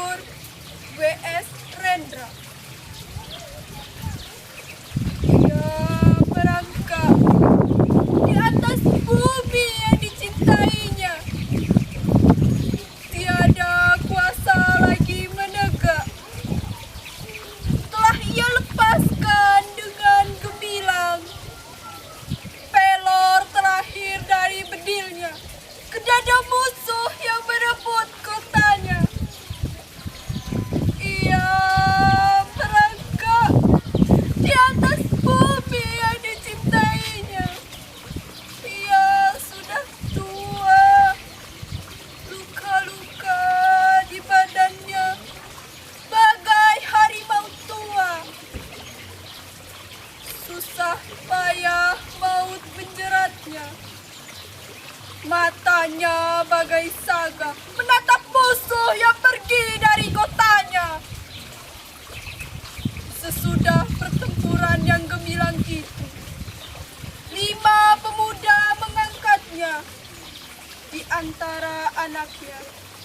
Subur vs Rendra. Ia merangkak di atas bumi yang dicintainya. Tiada kuasa lagi menegak. Telah ia lepaskan dengan gemilang. Pelor terakhir dari bedilnya ke dada musuh yang berebut kotanya. Ia merangkak di atas bumi yang dicintainya. Ia sudah tua, luka-luka di badannya bagai harimau tua. Susah payah maut menjeratnya. Matanya bagai saga menatap musuh yang pergi dari kotanya. Sesudah pertempuran yang gemilang itu, 5 pemuda mengangkatnya. Di antara anaknya,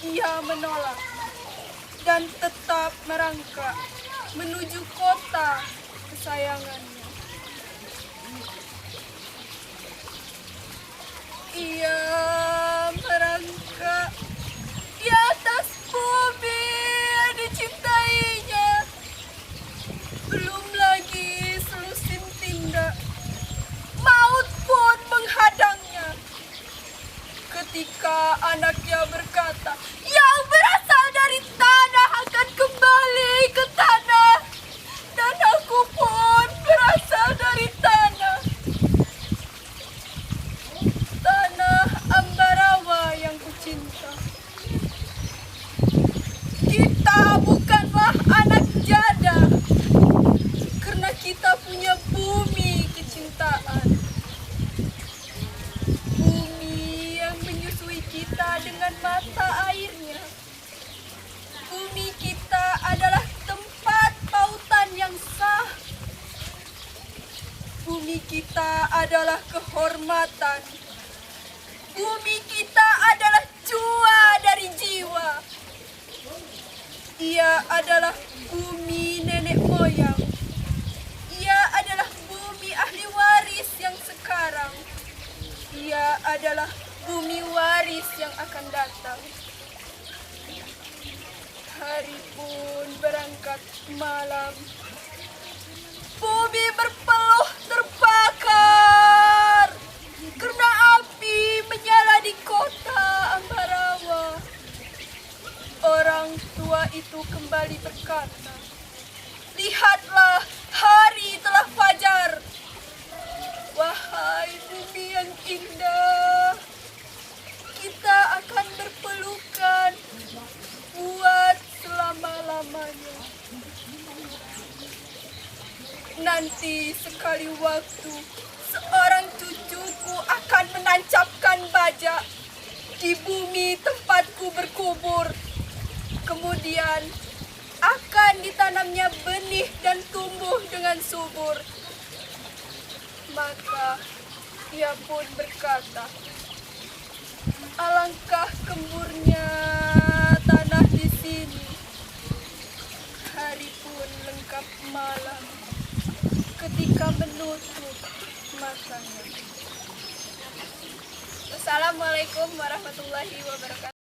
ia menolak dan tetap merangkak menuju kota kesayangannya. Ia merangkak di atas bumi yang dicintainya. Belum lagi selusin tindak, maut pun menghadangnya. Ketika anaknya berkata, yang berasal dari tanah akan kembali ke tanah, dan aku pun berasal dari tanah. Tanah Ambarawa yang kucinta. Kita bukanlah anak jada, karena kita punya bumi kecintaan. Bumi yang menyusui kita dengan mata airnya. Bumi kita adalah tempat pautan yang sah. Bumi kita adalah kehormatan. Bumi kita adalah jua dari jiwa. Ia adalah bumi nenek moyang. Ia adalah bumi ahli waris yang sekarang. Ia adalah bumi waris yang akan datang. Hari pun berangkat malam. Bumi berpeluh terbakar karena api menyala di kota Ambarawa. Orang tua itu kembali berkata, lihatlah, hari telah fajar. Wahai bumi yang indah, kita akan berpelukan buat selama-lamanya. Nanti sekali waktu, seorang cucuku akan menancapkan baja di bumi tempatku berkubur. Kemudian akan ditanamnya benih dan tumbuh dengan subur. Maka ia pun berkata, alangkah gemburnya tanah di sini. Hari pun lengkap malam ketika menutup matanya. Assalamualaikum warahmatullahi wabarakatuh.